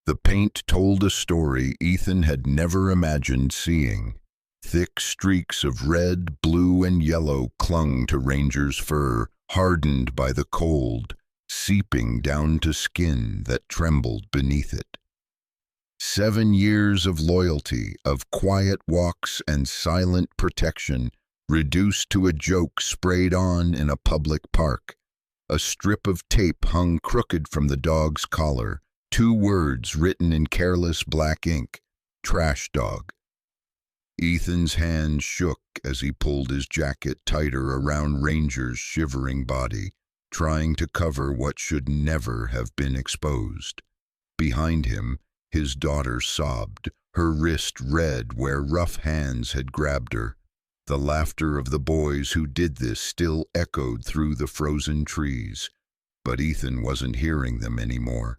The paint told a story Ethan had never imagined seeing. Thick streaks of red, blue, and yellow clung to Ranger's fur, hardened by the cold, seeping down to skin that trembled beneath it. 7 years of loyalty, of quiet walks and silent protection, reduced to a joke sprayed on in a public park. A strip of tape hung crooked from the dog's collar, 2 words written in careless black ink: "Trash dog." Ethan's hand shook as he pulled his jacket tighter around Ranger's shivering body, trying to cover what should never have been exposed. Behind him, his daughter sobbed, her wrist red where rough hands had grabbed her. The laughter of the boys who did this still echoed through the frozen trees, but Ethan wasn't hearing them anymore.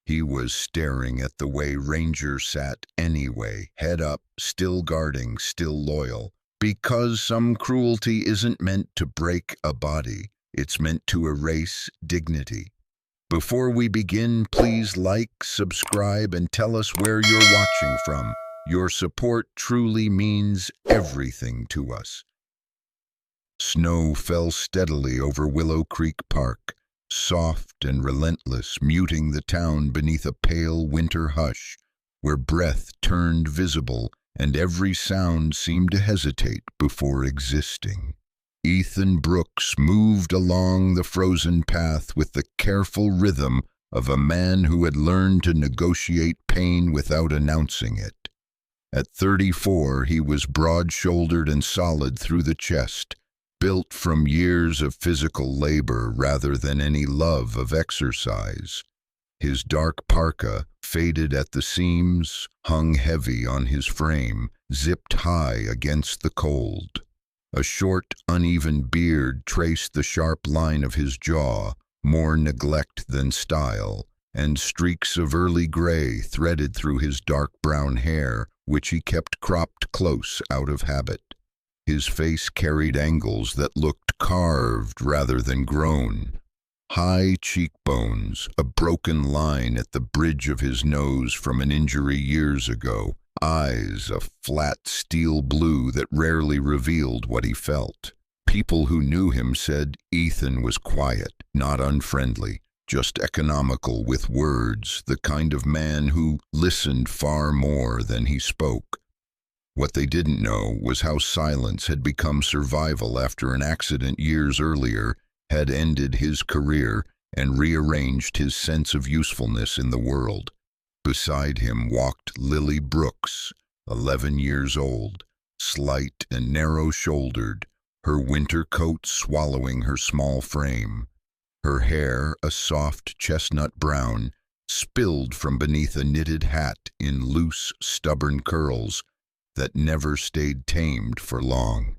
He was staring at the way Ranger sat anyway, head up, still guarding, still loyal. Because some cruelty isn't meant to break a body, it's meant to erase dignity. Before we begin, please like, subscribe, and tell us where you're watching from. Your support truly means everything to us. Snow fell steadily over Willow Creek Park, soft and relentless, muting the town beneath a pale winter hush, where breath turned visible and every sound seemed to hesitate before existing. Ethan Brooks moved along the frozen path with the careful rhythm of a man who had learned to negotiate pain without announcing it. At 34, he was broad-shouldered and solid through the chest, built from years of physical labor rather than any love of exercise. His dark parka, faded at the seams, hung heavy on his frame, zipped high against the cold. A short, uneven beard traced the sharp line of his jaw, more neglect than style, and streaks of early gray threaded through his dark brown hair, which he kept cropped close out of habit. His face carried angles that looked carved rather than grown. High cheekbones, a broken line at the bridge of his nose from an injury years ago, eyes a flat steel blue that rarely revealed what he felt. People who knew him said Ethan was quiet, not unfriendly, just economical with words, the kind of man who listened far more than he spoke. What they didn't know was how silence had become survival after an accident years earlier had ended his career and rearranged his sense of usefulness in the world. Beside him walked Lily Brooks, 11 years old, slight and narrow-shouldered, her winter coat swallowing her small frame. Her hair, a soft chestnut brown, spilled from beneath a knitted hat in loose, stubborn curls that never stayed tamed for long.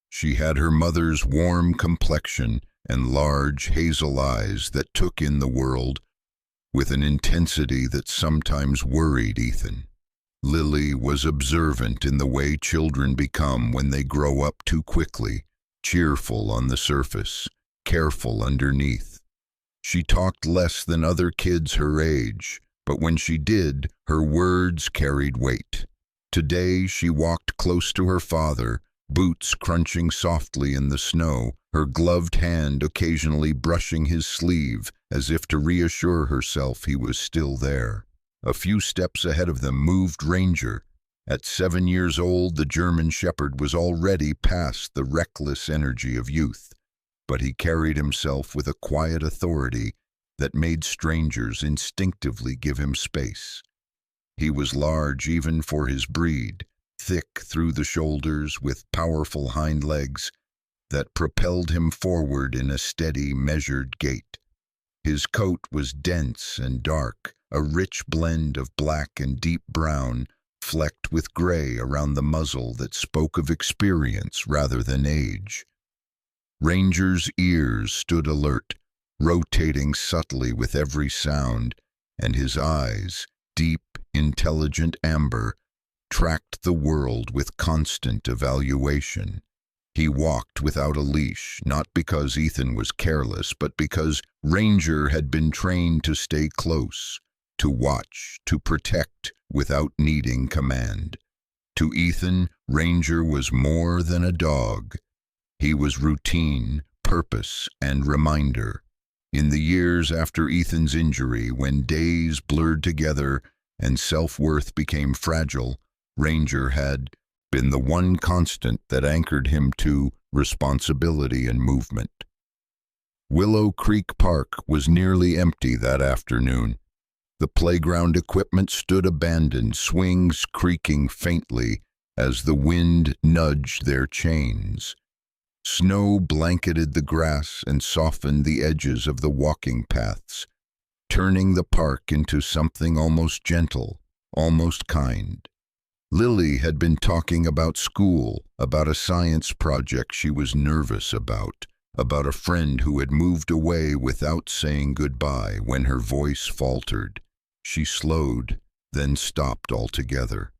She had her mother's warm complexion and large hazel eyes that took in the world with an intensity that sometimes worried Ethan. Lily was observant in the way children become when they grow up too quickly, cheerful on the surface, careful underneath. She talked less than other kids her age, but when she did, her words carried weight. Today she walked close to her father, boots crunching softly in the snow, her gloved hand occasionally brushing his sleeve as if to reassure herself he was still there. A few steps ahead of them moved Ranger. At 7 years old, the German Shepherd was already past the reckless energy of youth, but he carried himself with a quiet authority that made strangers instinctively give him space. He was large even for his breed, thick through the shoulders with powerful hind legs that propelled him forward in a steady, measured gait. His coat was dense and dark, a rich blend of black and deep brown, flecked with gray around the muzzle that spoke of experience rather than age. Ranger's ears stood alert, rotating subtly with every sound, and his eyes, deep, intelligent amber, tracked the world with constant evaluation. He walked without a leash, not because Ethan was careless, but because Ranger had been trained to stay close, to watch, to protect without needing command. To Ethan, Ranger was more than a dog. He was routine, purpose, and reminder. In the years after Ethan's injury, when days blurred together and self-worth became fragile, Ranger had been the one constant that anchored him to responsibility and movement. Willow Creek Park was nearly empty that afternoon. The playground equipment stood abandoned, swings creaking faintly as the wind nudged their chains. Snow blanketed the grass and softened the edges of the walking paths, turning the park into something almost gentle, almost kind. Lily had been talking about school, about a science project she was nervous about a friend who had moved away without saying goodbye. When her voice faltered, she slowed, then stopped altogether.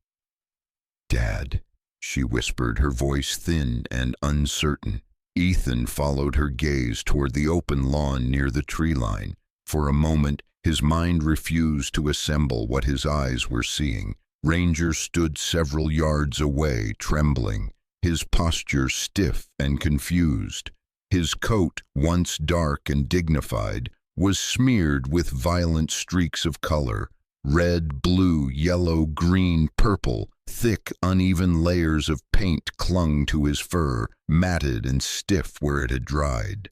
"Dad," she whispered, her voice thin and uncertain. Ethan followed her gaze toward the open lawn near the tree line. For a moment, his mind refused to assemble what his eyes were seeing. Ranger stood several yards away, trembling, his posture stiff and confused. His coat, once dark and dignified, was smeared with violent streaks of color: red, blue, yellow, green, purple. Thick, uneven layers of paint clung to his fur, matted and stiff where it had dried.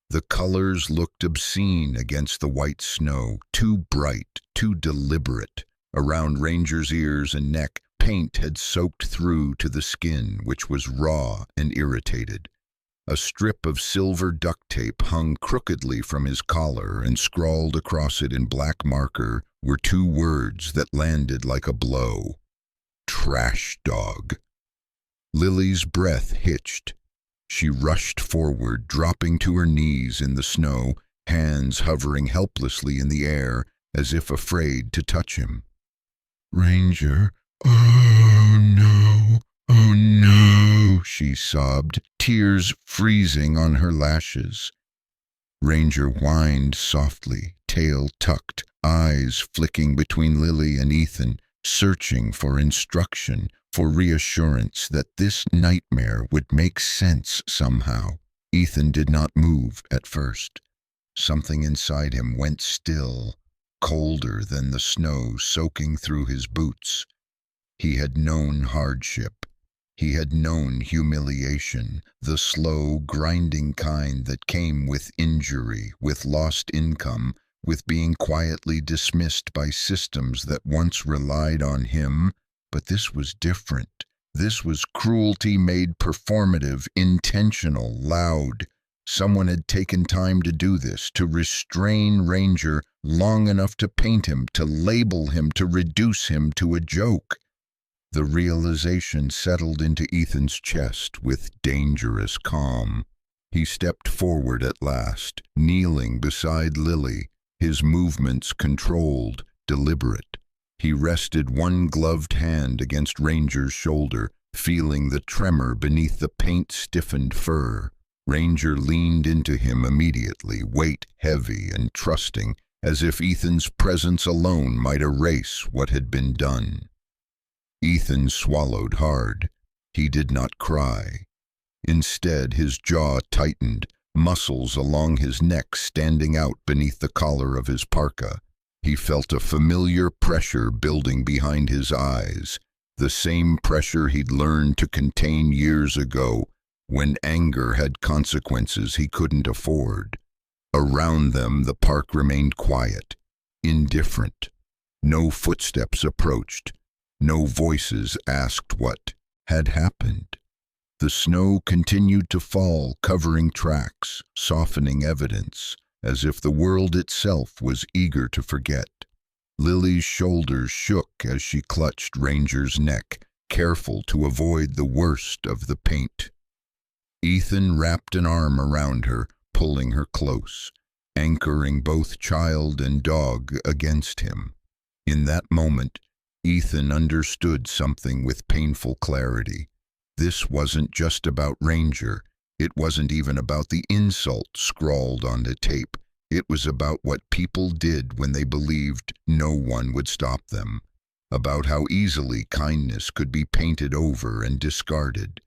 The colors looked obscene against the white snow, too bright, too deliberate. Around Ranger's ears and neck, paint had soaked through to the skin, which was raw and irritated. A strip of silver duct tape hung crookedly from his collar, and scrawled across it in black marker were two words that landed like a blow: "Trash dog." Lily's breath hitched. She rushed forward, dropping to her knees in the snow, hands hovering helplessly in the air, as if afraid to touch him. "Ranger, oh no," she sobbed, tears freezing on her lashes. Ranger whined softly, tail tucked, eyes flicking between Lily and Ethan, searching for instruction, for reassurance that this nightmare would make sense somehow. Ethan did not move at first. Something inside him went still, colder than the snow soaking through his boots. He had known hardship. He had known humiliation, the slow, grinding kind that came with injury, with lost income, with being quietly dismissed by systems that once relied on him. But this was different. This was cruelty made performative, intentional, loud. Someone had taken time to do this, to restrain Ranger long enough to paint him, to label him, to reduce him to a joke. The realization settled into Ethan's chest with dangerous calm. He stepped forward at last, kneeling beside Lily, his movements controlled, deliberate. He rested one gloved hand against Ranger's shoulder, feeling the tremor beneath the paint-stiffened fur. Ranger leaned into him immediately, weight heavy and trusting, as if Ethan's presence alone might erase what had been done. Ethan swallowed hard. He did not cry. Instead, his jaw tightened, muscles along his neck standing out beneath the collar of his parka. He felt a familiar pressure building behind his eyes, the same pressure he'd learned to contain years ago when anger had consequences he couldn't afford. Around them, the park remained quiet, indifferent. No footsteps approached. No voices asked what had happened. The snow continued to fall, covering tracks, softening evidence, as if the world itself was eager to forget. Lily's shoulders shook as she clutched Ranger's neck, careful to avoid the worst of the paint. Ethan wrapped an arm around her, pulling her close, anchoring both child and dog against him. In that moment, Ethan understood something with painful clarity. This wasn't just about Ranger. It wasn't even about the insult scrawled on the tape. It was about what people did when they believed no one would stop them, about how easily kindness could be painted over and discarded.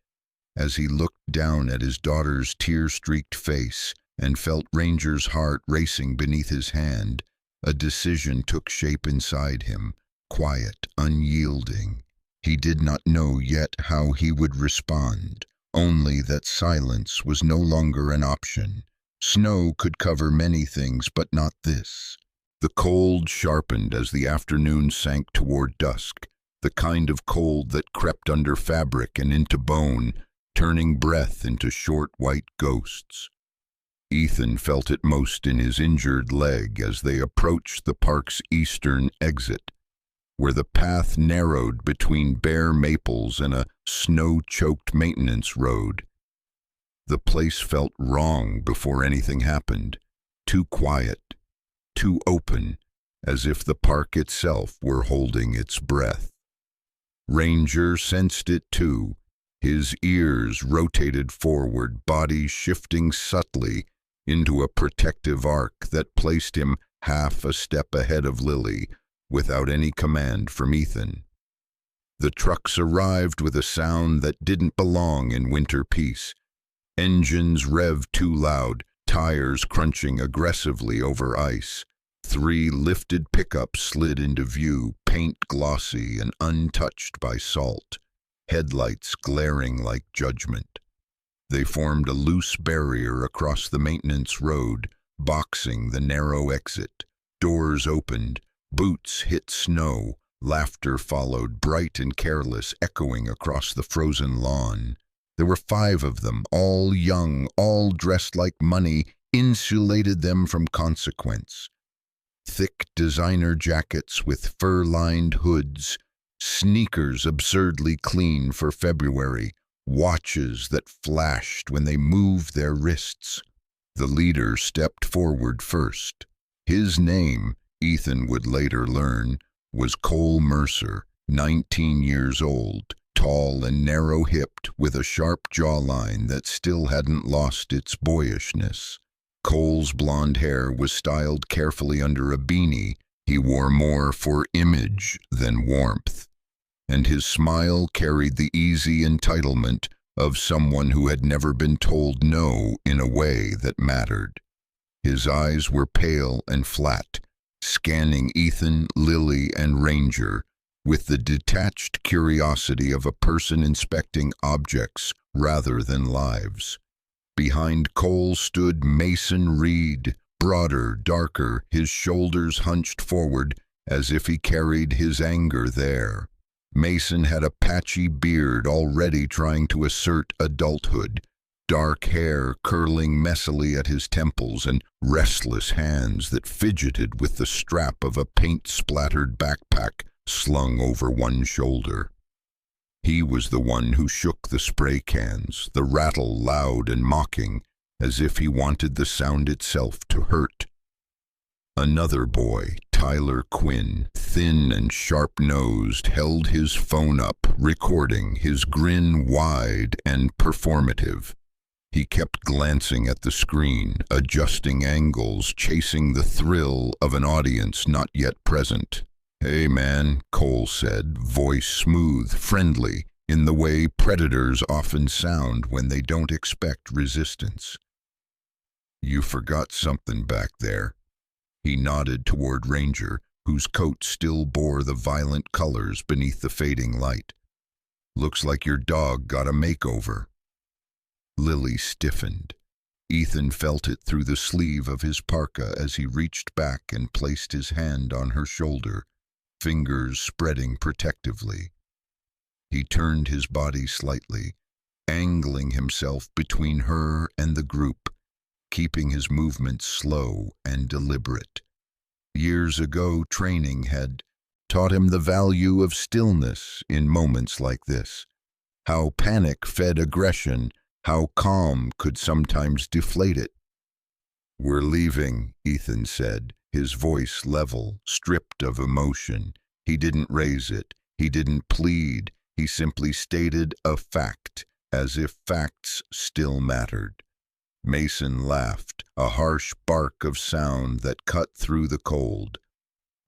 As he looked down at his daughter's tear-streaked face and felt Ranger's heart racing beneath his hand, a decision took shape inside him, quiet, unyielding. He did not know yet how he would respond, only that silence was no longer an option. Snow could cover many things, but not this. The cold sharpened as the afternoon sank toward dusk, the kind of cold that crept under fabric and into bone, turning breath into short white ghosts. Ethan felt it most in his injured leg as they approached the park's eastern exit, where the path narrowed between bare maples and a snow-choked maintenance road. The place felt wrong before anything happened, too quiet, too open, as if the park itself were holding its breath. Ranger sensed it too. His ears rotated forward, body shifting subtly into a protective arc that placed him half a step ahead of Lily, without any command from Ethan. The trucks arrived with a sound that didn't belong in winter peace. Engines revved too loud, tires crunching aggressively over ice. 3 lifted pickups slid into view, paint glossy and untouched by salt, headlights glaring like judgment. They formed a loose barrier across the maintenance road, boxing the narrow exit. Doors opened, boots hit snow, laughter followed, bright and careless, echoing across the frozen lawn. There were 5 of them, all young, all dressed like money, insulated them from consequence. Thick designer jackets with fur-lined hoods, sneakers absurdly clean for February, watches that flashed when they moved their wrists. The leader stepped forward first. His name, Ethan would later learn, was Cole Mercer, 19 years old, tall and narrow-hipped, with a sharp jawline that still hadn't lost its boyishness. Cole's blonde hair was styled carefully under a beanie he wore more for image than warmth, and his smile carried the easy entitlement of someone who had never been told no in a way that mattered. His eyes were pale and flat, scanning Ethan, Lily, and Ranger with the detached curiosity of a person inspecting objects rather than lives. Behind Cole stood Mason Reed, broader, darker, his shoulders hunched forward as if he carried his anger there. Mason had a patchy beard already trying to assert adulthood, dark hair curling messily at his temples and restless hands that fidgeted with the strap of a paint-splattered backpack slung over one shoulder. He was the one who shook the spray cans, the rattle loud and mocking, as if he wanted the sound itself to hurt. Another boy, Tyler Quinn, thin and sharp-nosed, held his phone up, recording, his grin wide and performative. He kept glancing at the screen, adjusting angles, chasing the thrill of an audience not yet present. "Hey, man," Cole said, voice smooth, friendly, in the way predators often sound when they don't expect resistance. "You forgot something back there." He nodded toward Ranger, whose coat still bore the violent colors beneath the fading light. "Looks like your dog got a makeover." Lily stiffened. Ethan felt it through the sleeve of his parka as he reached back and placed his hand on her shoulder, fingers spreading protectively. He turned his body slightly, angling himself between her and the group, keeping his movements slow and deliberate. Years ago, training had taught him the value of stillness in moments like this, how panic fed aggression, how calm could sometimes deflate it. "We're leaving," Ethan said, his voice level, stripped of emotion. He didn't raise it, he didn't plead, he simply stated a fact, as if facts still mattered. Mason laughed, a harsh bark of sound that cut through the cold.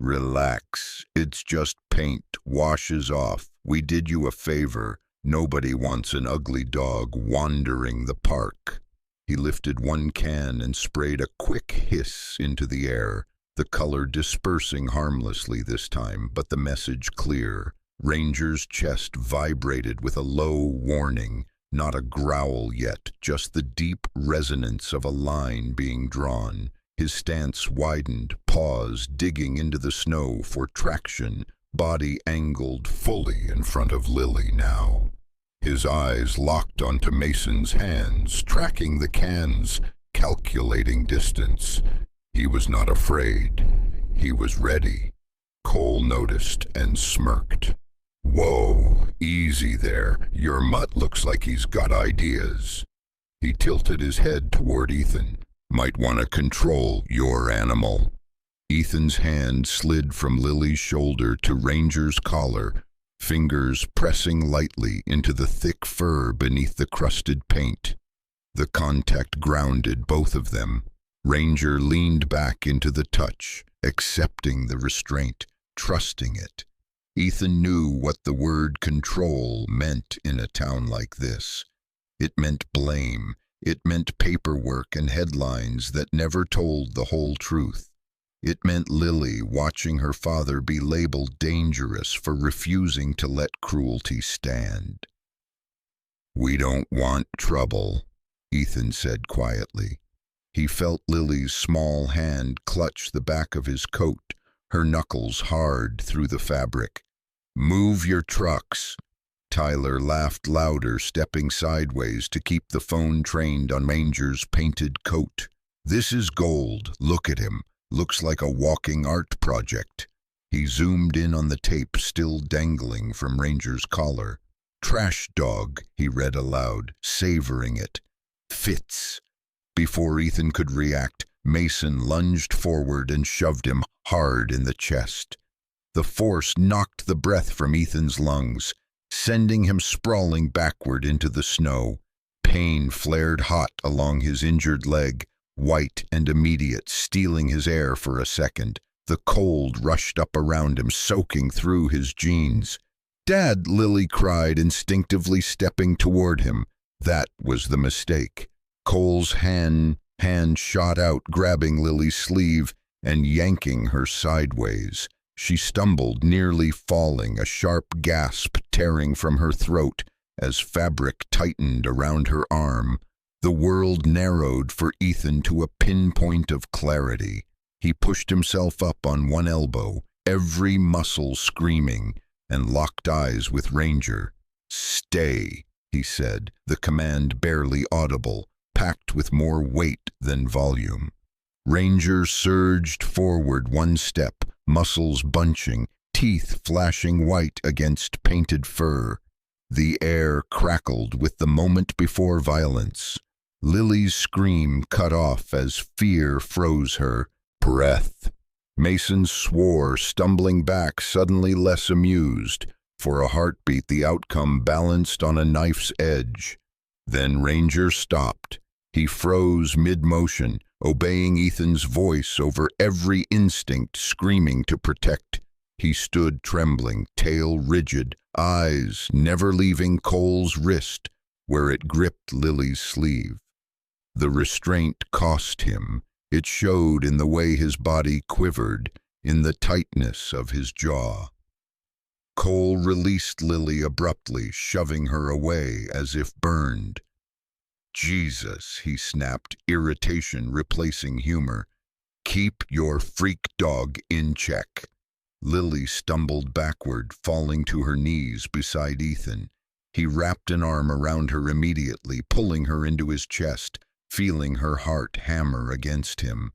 "Relax, it's just paint, washes off. We did you a favor. Nobody wants an ugly dog wandering the park." He lifted one can and sprayed a quick hiss into the air, the color dispersing harmlessly this time, but the message clear. Ranger's chest vibrated with a low warning, not a growl yet, just the deep resonance of a line being drawn. His stance widened, paused, digging into the snow for traction, body angled fully in front of Lily now. His eyes locked onto Mason's hands, tracking the cans, calculating distance. He was not afraid. He was ready. Cole noticed and smirked. "Whoa, easy there. Your mutt looks like he's got ideas." He tilted his head toward Ethan. "Might want to control your animal." Ethan's hand slid from Lily's shoulder to Ranger's collar, fingers pressing lightly into the thick fur beneath the crusted paint. The contact grounded both of them. Ranger leaned back into the touch, accepting the restraint, trusting it. Ethan knew what the word control meant in a town like this. It meant blame. It meant paperwork and headlines that never told the whole truth. It meant Lily watching her father be labeled dangerous for refusing to let cruelty stand. "We don't want trouble," Ethan said quietly. He felt Lily's small hand clutch the back of his coat, her knuckles hard through the fabric. "Move your trucks." Tyler laughed louder, stepping sideways to keep the phone trained on Ranger's painted coat. "This is gold. Look at him. Looks like a walking art project." He zoomed in on the tape still dangling from Ranger's collar. "Trash dog," he read aloud, savoring it. "Fits." Before Ethan could react, Mason lunged forward and shoved him hard in the chest. The force knocked the breath from Ethan's lungs, sending him sprawling backward into the snow. Pain flared hot along his injured leg, white and immediate, stealing his air for a second. The cold rushed up around him, soaking through his jeans. "Dad!" Lily cried, instinctively stepping toward him. That was the mistake. Cole's hand shot out, grabbing Lily's sleeve and yanking her sideways. She stumbled, nearly falling, a sharp gasp tearing from her throat as fabric tightened around her arm. The world narrowed for Ethan to a pinpoint of clarity. He pushed himself up on one elbow, every muscle screaming, and locked eyes with Ranger. "Stay," he said, the command barely audible, packed with more weight than volume. Ranger surged forward one step, muscles bunching, teeth flashing white against painted fur. The air crackled with the moment before violence. Lily's scream cut off as fear froze her breath. Mason swore, stumbling back, suddenly less amused. For a heartbeat, the outcome balanced on a knife's edge. Then Ranger stopped. He froze mid-motion, obeying Ethan's voice over every instinct, screaming to protect. He stood trembling, tail rigid, eyes never leaving Cole's wrist, where it gripped Lily's sleeve. The restraint cost him. It showed in the way his body quivered, in the tightness of his jaw. Cole released Lily abruptly, shoving her away as if burned. "Jesus," he snapped, irritation replacing humor. "Keep your freak dog in check." Lily stumbled backward, falling to her knees beside Ethan. He wrapped an arm around her immediately, pulling her into his chest, feeling her heart hammer against him.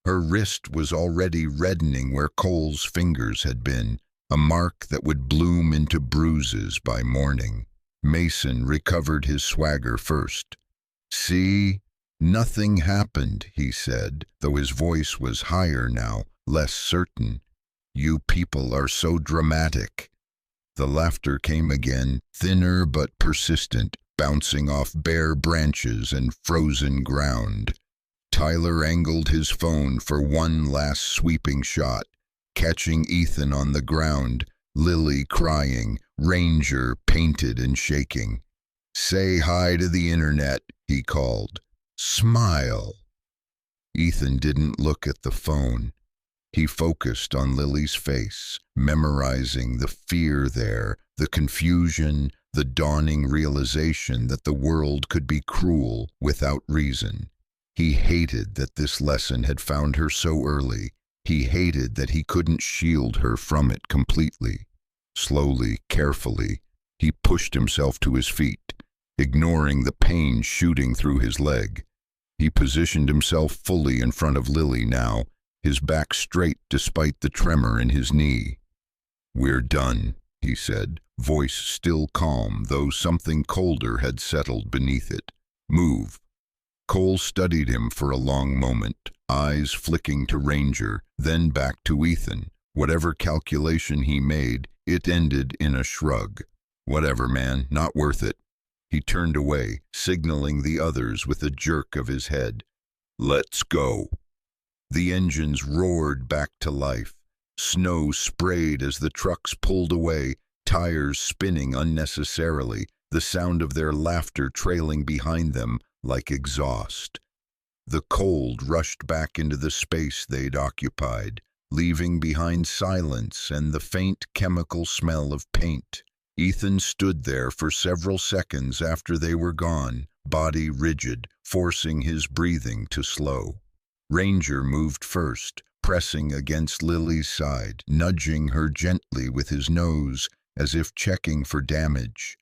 Her wrist was already reddening where Cole's fingers had been, a mark that would bloom into bruises by morning. Mason recovered his swagger first. "See? Nothing happened," he said, though his voice was higher now, less certain. "You people are so dramatic." The laughter came again, thinner but persistent, bouncing off bare branches and frozen ground. Tyler angled his phone for one last sweeping shot, catching Ethan on the ground, Lily crying, Ranger painted and shaking. "Say hi to the internet," he called. "Smile." Ethan didn't look at the phone. He focused on Lily's face, memorizing the fear there, the confusion, the dawning realization that the world could be cruel without reason. He hated that this lesson had found her so early. He hated that he couldn't shield her from it completely. Slowly, carefully, he pushed himself to his feet, ignoring the pain shooting through his leg. He positioned himself fully in front of Lily now, his back straight despite the tremor in his knee. "We're done," he said, voice still calm, though something colder had settled beneath it. "Move." Cole studied him for a long moment, eyes flicking to Ranger, then back to Ethan. Whatever calculation he made, it ended in a shrug. "Whatever, man, not worth it." He turned away, signaling the others with a jerk of his head. "Let's go." The engines roared back to life. Snow sprayed as the trucks pulled away, tires spinning unnecessarily, the sound of their laughter trailing behind them like exhaust. The cold rushed back into the space they'd occupied, leaving behind silence and the faint chemical smell of paint. Ethan stood there for several seconds after they were gone, body rigid, forcing his breathing to slow. Ranger moved first, pressing against Lily's side, nudging her gently with his nose, as if checking for damage.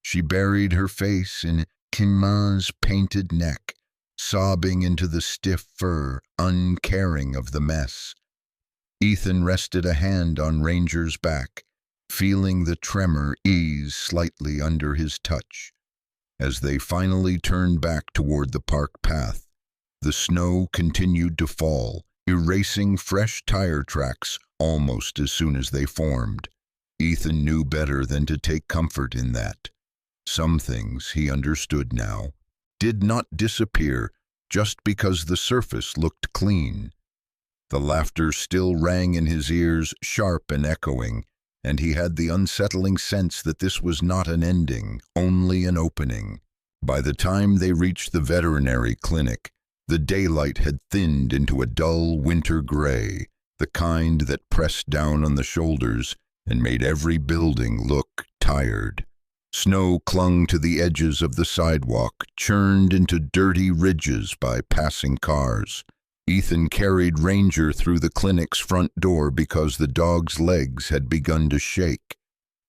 She buried her face in Timma's painted neck, sobbing into the stiff fur, uncaring of the mess. Ethan rested a hand on Ranger's back, feeling the tremor ease slightly under his touch. As they finally turned back toward the park path, the snow continued to fall, erasing fresh tire tracks almost as soon as they formed. Ethan knew better than to take comfort in that. Some things, he understood now, did not disappear just because the surface looked clean. The laughter still rang in his ears, sharp and echoing, and he had the unsettling sense that this was not an ending, only an opening. By the time they reached the veterinary clinic, the daylight had thinned into a dull winter gray, the kind that pressed down on the shoulders and made every building look tired. Snow clung to the edges of the sidewalk, churned into dirty ridges by passing cars. Ethan carried Ranger through the clinic's front door because the dog's legs had begun to shake,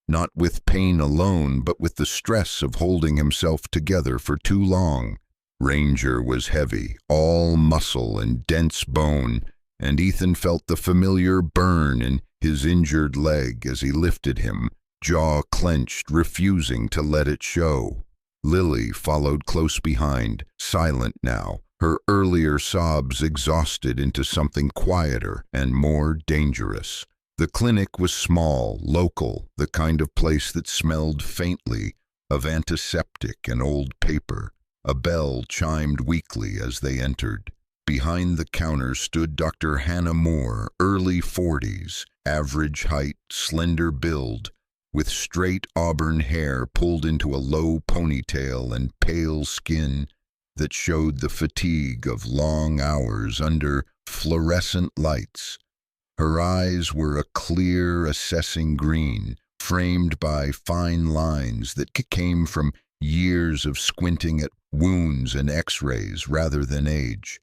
not with pain alone, but with the stress of holding himself together for too long. Ranger was heavy, all muscle and dense bone, and Ethan felt the familiar burn in his injured leg as he lifted him, jaw clenched, refusing to let it show. Lily followed close behind, silent now, her earlier sobs exhausted into something quieter and more dangerous. The clinic was small, local, the kind of place that smelled faintly of antiseptic and old paper. A bell chimed weakly as they entered. Behind the counter stood Dr. Hannah Moore, early 40s, average height, slender build, with straight auburn hair pulled into a low ponytail and pale skin that showed the fatigue of long hours under fluorescent lights. Her eyes were a clear, assessing green, framed by fine lines that came from years of squinting at wounds and x-rays rather than age.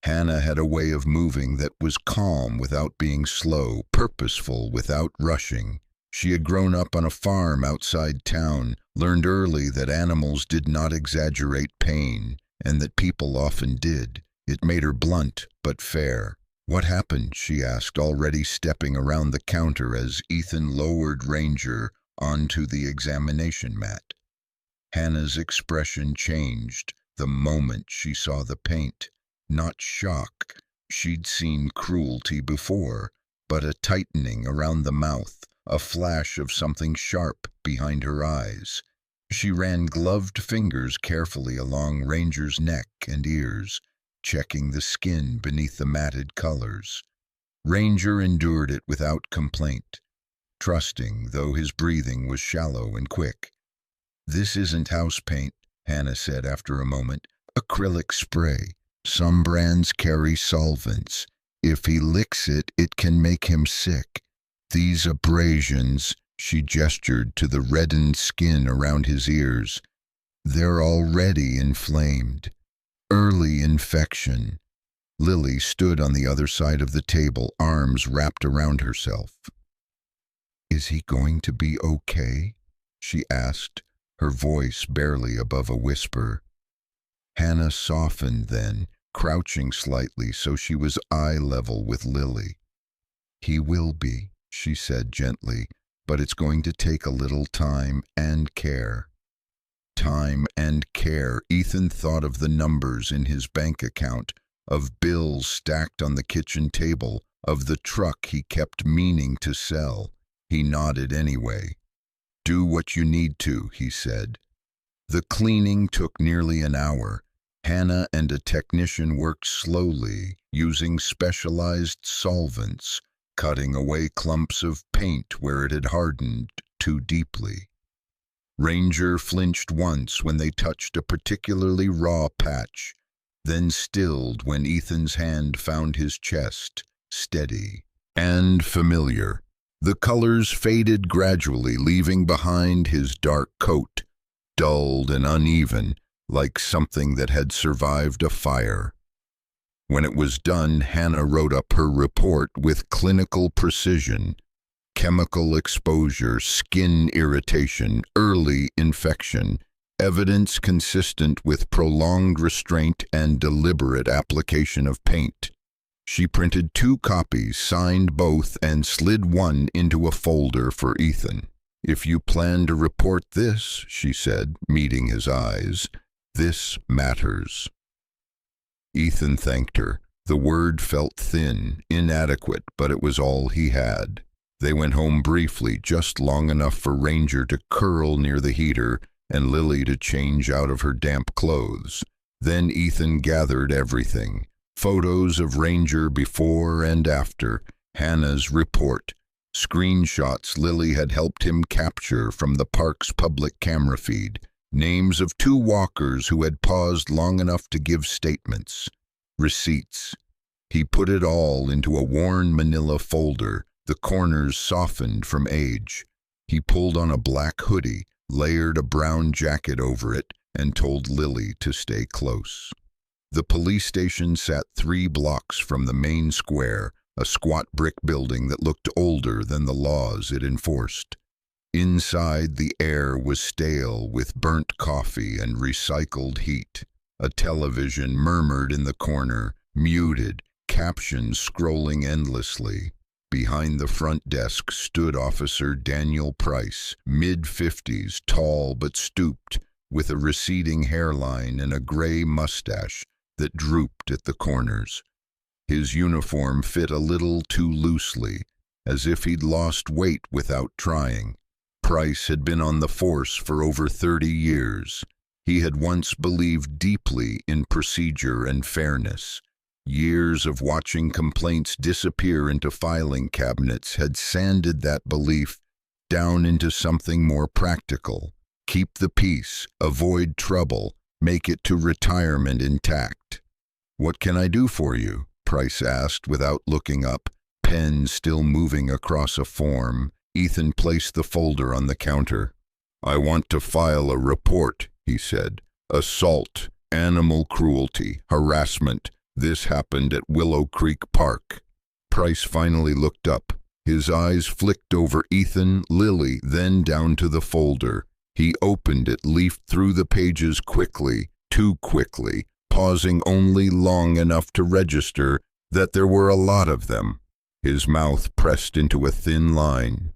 Hannah had a way of moving that was calm without being slow, purposeful without rushing. She had grown up on a farm outside town, learned early that animals did not exaggerate pain, and that people often did. It made her blunt, but fair. "What happened?" she asked, already stepping around the counter as Ethan lowered Ranger onto the examination mat. Hannah's expression changed the moment she saw the paint. Not shock. She'd seen cruelty before, but a tightening around the mouth, a flash of something sharp behind her eyes. She ran gloved fingers carefully along Ranger's neck and ears, checking the skin beneath the matted colors. Ranger endured it without complaint, trusting, though his breathing was shallow and quick. "This isn't house paint," Hannah said after a moment. "Acrylic spray. Some brands carry solvents. If he licks it, it can make him sick. These abrasions," she gestured to the reddened skin around his ears, "they're already inflamed. Early infection." Lily stood on the other side of the table, arms wrapped around herself. "Is he going to be okay?" she asked, her voice barely above a whisper. Hannah softened then, crouching slightly so she was eye level with Lily. "He will be," she said gently, "but it's going to take a little time and care." Time and care. Ethan thought of the numbers in his bank account, of bills stacked on the kitchen table, of the truck he kept meaning to sell. He nodded anyway. "Do what you need to," he said. The cleaning took nearly an hour. Hannah and a technician worked slowly, using specialized solvents, cutting away clumps of paint where it had hardened too deeply. Ranger flinched once when they touched a particularly raw patch, then stilled when Ethan's hand found his chest, steady and familiar. The colors faded gradually, leaving behind his dark coat, dulled and uneven, like something that had survived a fire. When it was done, Hannah wrote up her report with clinical precision. Chemical exposure, skin irritation, early infection, evidence consistent with prolonged restraint and deliberate application of paint. She printed 2 copies, signed both, and slid one into a folder for Ethan. "If you plan to report this," she said, meeting his eyes, "this matters." Ethan thanked her. The word felt thin, inadequate, but it was all he had. They went home briefly, just long enough for Ranger to curl near the heater and Lily to change out of her damp clothes. Then Ethan gathered everything. Photos of Ranger before and after, Hannah's report, screenshots Lily had helped him capture from the park's public camera feed, names of 2 walkers who had paused long enough to give statements, receipts. He put it all into a worn manila folder, the corners softened from age. He pulled on a black hoodie, layered a brown jacket over it, and told Lily to stay close. The police station sat 3 blocks from the main square, a squat brick building that looked older than the laws it enforced. Inside, the air was stale with burnt coffee and recycled heat. A television murmured in the corner, muted, captions scrolling endlessly. Behind the front desk stood Officer Daniel Price, mid-50s, tall but stooped, with a receding hairline and a gray mustache that drooped at the corners. His uniform fit a little too loosely, as if he'd lost weight without trying. Price had been on the force for over 30 years. He had once believed deeply in procedure and fairness. Years of watching complaints disappear into filing cabinets had sanded that belief down into something more practical. Keep the peace, avoid trouble, make it to retirement intact. "What can I do for you?" Price asked without looking up, pen still moving across a form. Ethan placed the folder on the counter. "I want to file a report," he said. "Assault, animal cruelty, harassment. This happened at Willow Creek Park." Price finally looked up. His eyes flicked over Ethan, Lily, then down to the folder. He opened it, leafed through the pages quickly, too quickly, pausing only long enough to register that there were a lot of them. His mouth pressed into a thin line.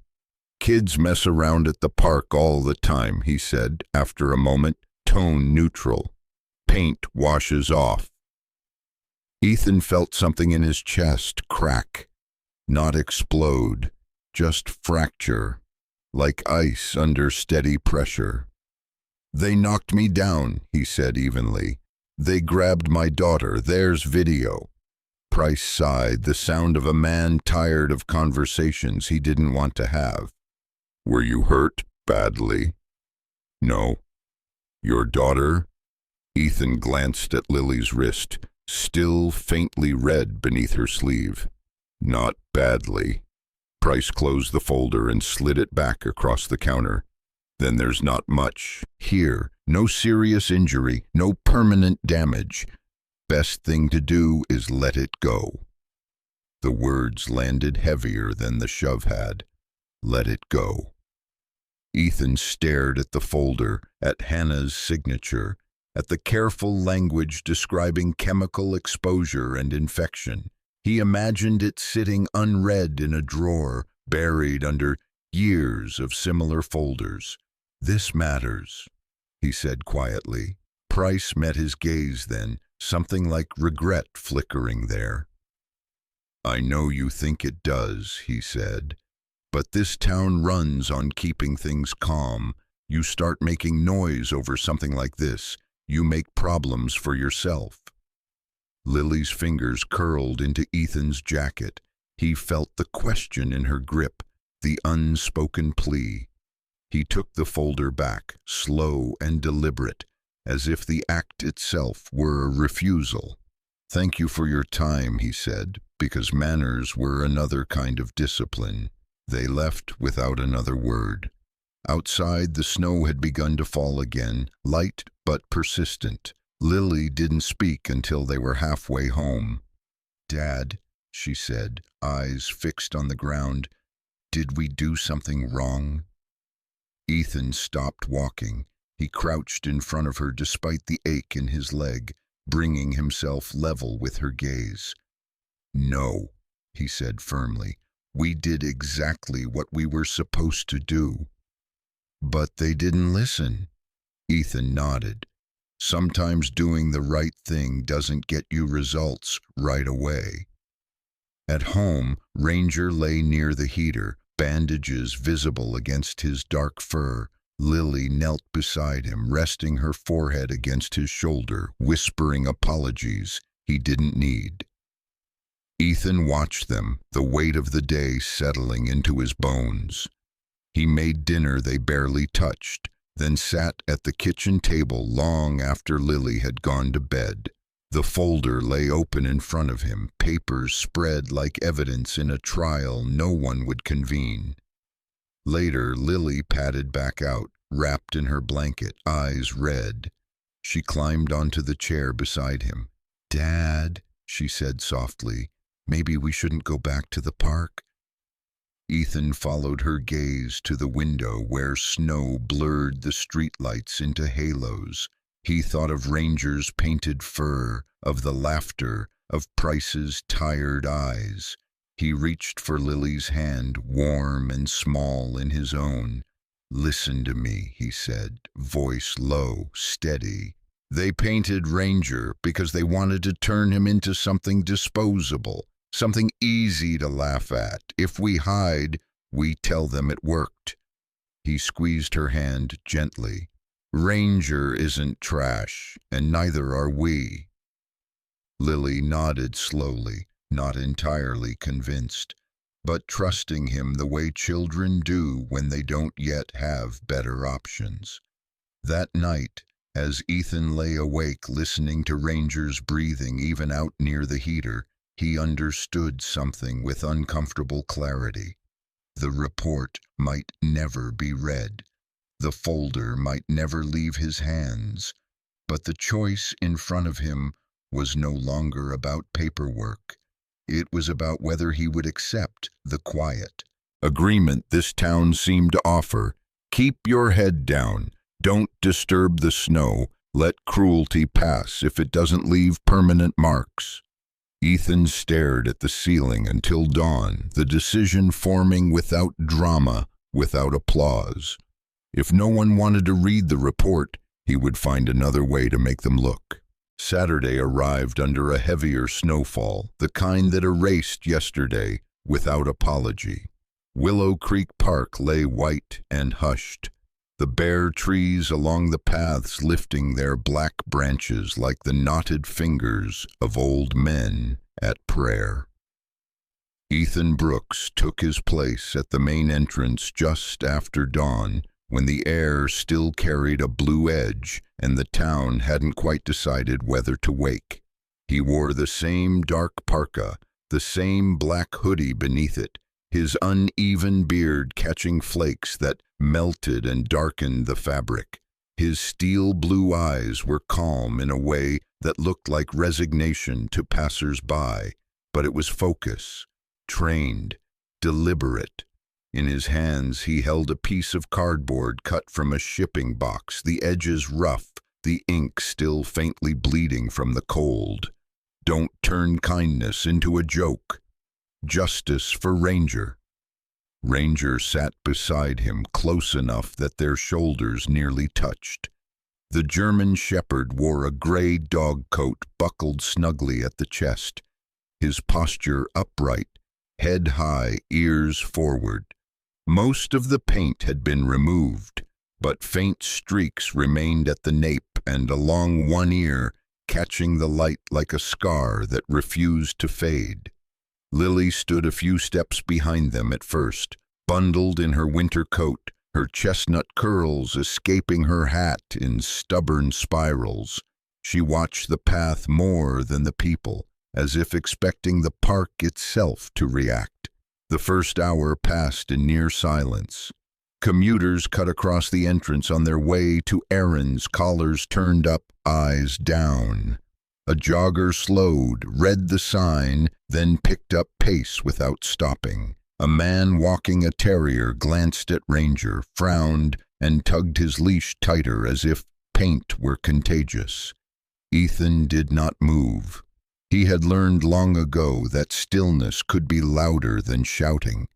"Kids mess around at the park all the time," he said, after a moment, tone neutral. "Paint washes off." Ethan felt something in his chest crack, not explode, just fracture, like ice under steady pressure. "They knocked me down," he said evenly. They grabbed my daughter. There's video. Price sighed, the sound of a man tired of conversations he didn't want to have. Were you hurt badly? No. Your daughter? Ethan glanced at Lily's wrist, still faintly red beneath her sleeve. Not badly. Price closed the folder and slid it back across the counter. Then there's not much. Here, no serious injury, no permanent damage. Best thing to do is let it go. The words landed heavier than the shove had. Let it go. Ethan stared at the folder, at Hannah's signature, at the careful language describing chemical exposure and infection. He imagined it sitting unread in a drawer, buried under years of similar folders. This matters, he said quietly. Price met his gaze then, something like regret flickering there. I know you think it does, he said, but this town runs on keeping things calm. You start making noise over something like this, you make problems for yourself. Lily's fingers curled into Ethan's jacket. He felt the question in her grip, the unspoken plea. He took the folder back, slow and deliberate, as if the act itself were a refusal. Thank you for your time, he said, because manners were another kind of discipline. They left without another word. Outside, the snow had begun to fall again, light but persistent. Lily didn't speak until they were halfway home. Dad, she said, eyes fixed on the ground, did we do something wrong? Ethan stopped walking. He crouched in front of her despite the ache in his leg, bringing himself level with her gaze. No, he said firmly. We did exactly what we were supposed to do. But they didn't listen. Ethan nodded. Sometimes doing the right thing doesn't get you results right away. At home, Ranger lay near the heater, bandages visible against his dark fur. Lily knelt beside him, resting her forehead against his shoulder, whispering apologies he didn't need. Ethan watched them, the weight of the day settling into his bones. He made dinner they barely touched, then sat at the kitchen table long after Lily had gone to bed. The folder lay open in front of him, papers spread like evidence in a trial no one would convene. Later, Lily padded back out, wrapped in her blanket, eyes red. She climbed onto the chair beside him. Dad, she said softly, maybe we shouldn't go back to the park. Ethan followed her gaze to the window where snow blurred the streetlights into halos. He thought of Ranger's painted fur, of the laughter, of Price's tired eyes. He reached for Lily's hand, warm and small in his own. Listen to me, he said, voice low, steady. They painted Ranger because they wanted to turn him into something disposable, something easy to laugh at. If we hide, we tell them it worked. He squeezed her hand gently. Ranger isn't trash, and neither are we. Lily nodded slowly, not entirely convinced, but trusting him the way children do when they don't yet have better options. That night, as Ethan lay awake listening to Ranger's breathing even out near the heater, he understood something with uncomfortable clarity. The report might never be read. The folder might never leave his hands. But the choice in front of him was no longer about paperwork. It was about whether he would accept the quiet agreement this town seemed to offer. Keep your head down. Don't disturb the snow. Let cruelty pass if it doesn't leave permanent marks. Ethan stared at the ceiling until dawn, the decision forming without drama, without applause. If no one wanted to read the report, he would find another way to make them look. Saturday arrived under a heavier snowfall, the kind that erased yesterday without apology. Willow Creek Park lay white and hushed. the bare trees along the paths lifting their black branches like the knotted fingers of old men at prayer. Ethan Brooks took his place at the main entrance just after dawn, when the air still carried a blue edge and the town hadn't quite decided whether to wake. He wore the same dark parka, the same black hoodie beneath it, his uneven beard catching flakes that melted and darkened the fabric. His steel blue eyes were calm in a way that looked like resignation to passers-by, but it was focus, trained, deliberate. In his hands he held a piece of cardboard cut from a shipping box, the edges rough, the ink still faintly bleeding from the cold. Don't turn kindness into a joke. Justice for Ranger. Ranger sat beside him, close enough that their shoulders nearly touched. The German shepherd wore a gray dog coat buckled snugly at the chest, his posture upright, head high, ears forward. Most of the paint had been removed, but faint streaks remained at the nape and along one ear, catching the light like a scar that refused to fade. Lily stood a few steps behind them at first, bundled in her winter coat, her chestnut curls escaping her hat in stubborn spirals. She watched the path more than the people, as if expecting the park itself to react. The first hour passed in near silence. Commuters cut across the entrance on their way to errands, collars turned up, eyes down. A jogger slowed, read the sign, then picked up pace without stopping. A man walking a terrier glanced at Ranger, frowned, and tugged his leash tighter as if paint were contagious. Ethan did not move. He had learned long ago that stillness could be louder than shouting.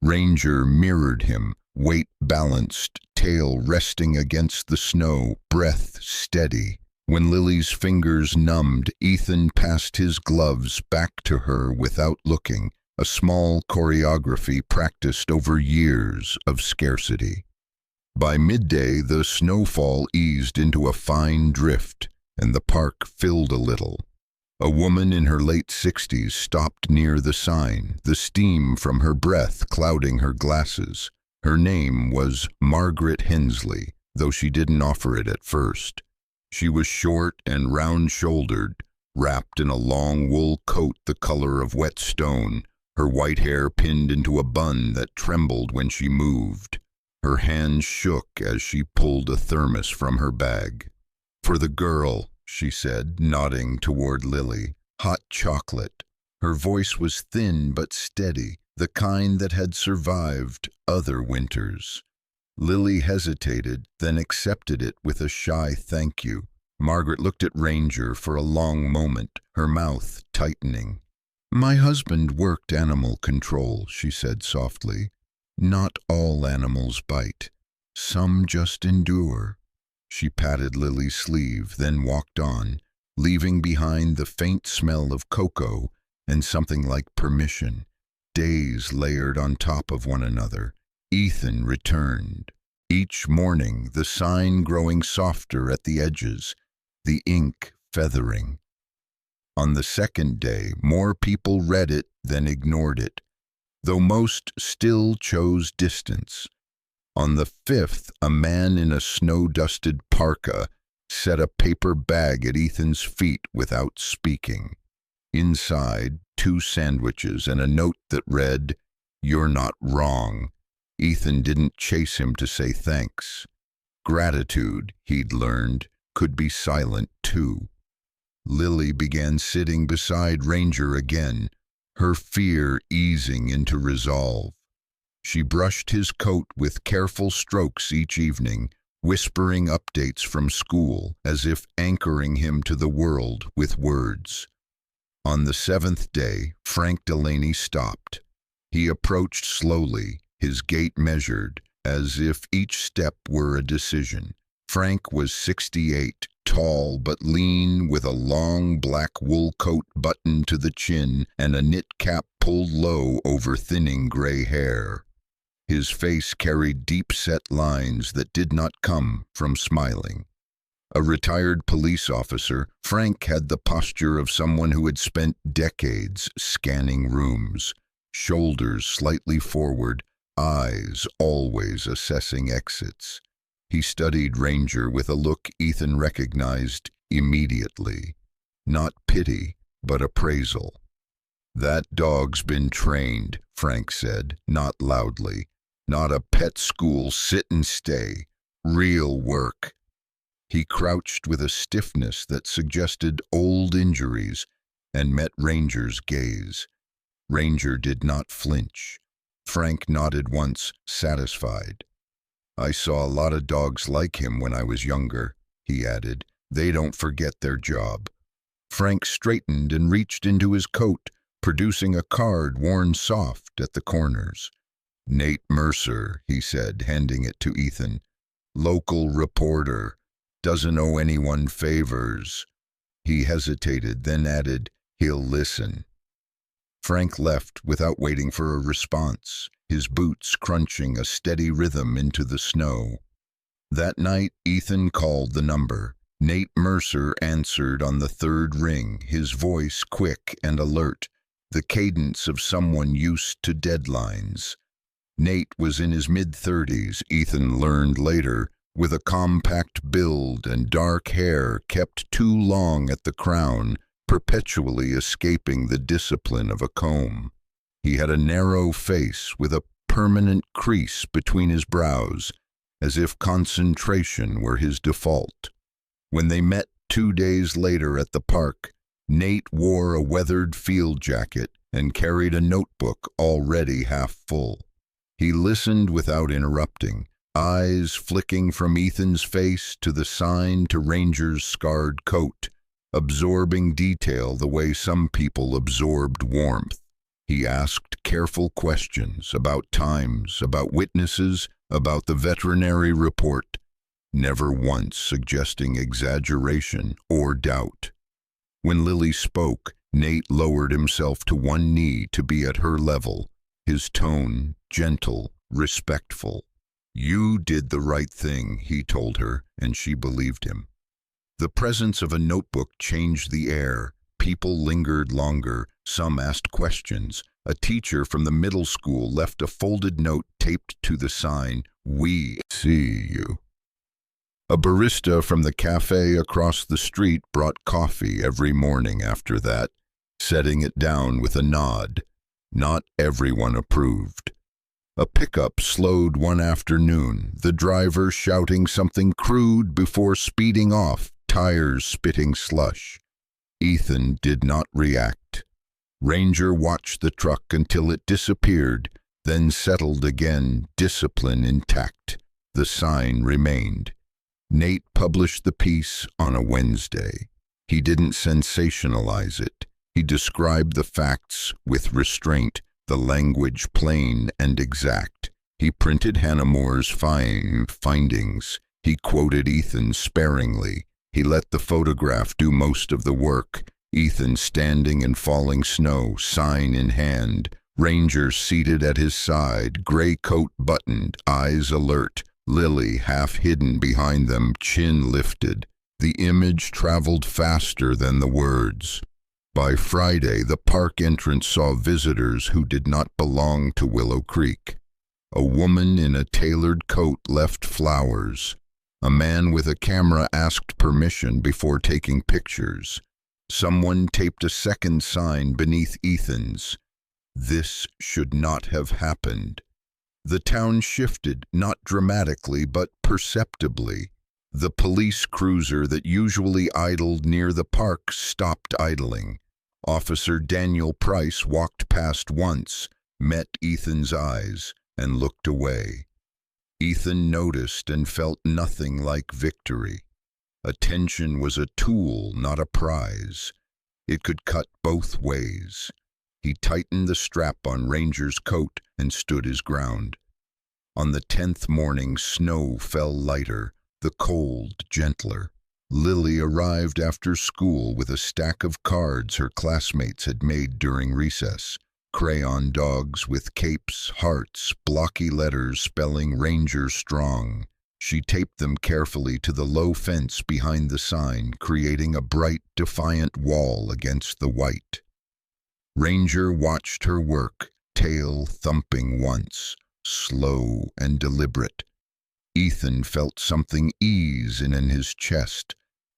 Ranger mirrored him, weight balanced, tail resting against the snow, breath steady. When Lily's fingers numbed, Ethan passed his gloves back to her without looking, a small choreography practiced over years of scarcity. By midday, the snowfall eased into a fine drift, and the park filled a little. A woman in her late 60s stopped near the sign, the steam from her breath clouding her glasses. Her name was Margaret Hensley, though she didn't offer it at first. She was short and round-shouldered, wrapped in a long wool coat the color of wet stone, her white hair pinned into a bun that trembled when she moved. Her hands shook as she pulled a thermos from her bag. "For the girl," she said, nodding toward Lily. "Hot chocolate." Her voice was thin but steady, the kind that had survived other winters. Lily hesitated, then accepted it with a shy thank you. Margaret looked at Ranger for a long moment, her mouth tightening. "My husband worked animal control," she said softly. "Not all animals bite. Some just endure." She patted Lily's sleeve, then walked on, leaving behind the faint smell of cocoa and something like permission. Days layered on top of one another. Ethan returned. Each morning, the sign growing softer at the edges, the ink feathering. On the second day, more people read it than ignored it, though most still chose distance. On the fifth, a man in a snow-dusted parka set a paper bag at Ethan's feet without speaking. Inside, 2 sandwiches and a note that read, "You're not wrong." Ethan didn't chase him to say thanks. Gratitude, he'd learned, could be silent too. Lily began sitting beside Ranger again, her fear easing into resolve. She brushed his coat with careful strokes each evening, whispering updates from school, as if anchoring him to the world with words. On the 7th day, Frank Delaney stopped. He approached slowly, his gait measured, as if each step were a decision. Frank was 68, tall but lean, with a long black wool coat buttoned to the chin and a knit cap pulled low over thinning gray hair. His face carried deep-set lines that did not come from smiling. A retired police officer, Frank had the posture of someone who had spent decades scanning rooms, shoulders slightly forward, eyes always assessing exits. He studied Ranger with a look Ethan recognized immediately. Not pity, but appraisal. "That dog's been trained," Frank said, not loudly. "Not a pet school sit and stay. Real work." He crouched with a stiffness that suggested old injuries and met Ranger's gaze. Ranger did not flinch. Frank nodded once, satisfied. "I saw a lot of dogs like him when I was younger," he added. "They don't forget their job." Frank straightened and reached into his coat, producing a card worn soft at the corners. "Nate Mercer," he said, handing it to Ethan. "Local reporter. Doesn't owe anyone favors." He hesitated, then added, "He'll listen." Frank left without waiting for a response, his boots crunching a steady rhythm into the snow. That night, Ethan called the number. Nate Mercer answered on the third ring, his voice quick and alert, the cadence of someone used to deadlines. Nate was in his mid-30s, Ethan learned later, with a compact build and dark hair kept too long at the crown, perpetually escaping the discipline of a comb. He had a narrow face with a permanent crease between his brows, as if concentration were his default. When they met 2 days later at the park, Nate wore a weathered field jacket and carried a notebook already half full. He listened without interrupting, eyes flicking from Ethan's face to the sign to Ranger's scarred coat, absorbing detail the way some people absorbed warmth. He asked careful questions about times, about witnesses, about the veterinary report, never once suggesting exaggeration or doubt. When Lily spoke, Nate lowered himself to one knee to be at her level, his tone gentle, respectful. "You did the right thing," he told her, and she believed him. The presence of a notebook changed the air. People lingered longer, some asked questions. A teacher from the middle school left a folded note taped to the sign, "We see you." A barista from the cafe across the street brought coffee every morning after that, setting it down with a nod. Not everyone approved. A pickup slowed one afternoon, the driver shouting something crude before speeding off, tires spitting slush. Ethan did not react. Ranger watched the truck until it disappeared, then settled again, discipline intact. The sign remained. Nate published the piece on a Wednesday. He didn't sensationalize it. He described the facts with restraint, the language plain and exact. He printed Hannah Moore's findings. He quoted Ethan sparingly. He let the photograph do most of the work. Ethan standing in falling snow, sign in hand. Ranger seated at his side, gray coat buttoned, eyes alert. Lily half hidden behind them, chin lifted. The image traveled faster than the words. By Friday, the park entrance saw visitors who did not belong to Willow Creek. A woman in a tailored coat left flowers. A man with a camera asked permission before taking pictures. Someone taped a second sign beneath Ethan's. This should not have happened. The town shifted, not dramatically, but perceptibly. The police cruiser that usually idled near the park stopped idling. Officer Daniel Price walked past once, met Ethan's eyes, and looked away. Ethan noticed and felt nothing like victory. Attention was a tool, not a prize. It could cut both ways. He tightened the strap on Ranger's coat and stood his ground. On the 10th morning, snow fell lighter, the cold gentler. Lily arrived after school with a stack of cards her classmates had made during recess. crayon dogs with capes, hearts, blocky letters spelling Ranger Strong. She taped them carefully to the low fence behind the sign, creating a bright, defiant wall against the white. Ranger watched her work, tail thumping once, slow and deliberate. Ethan felt something ease in his chest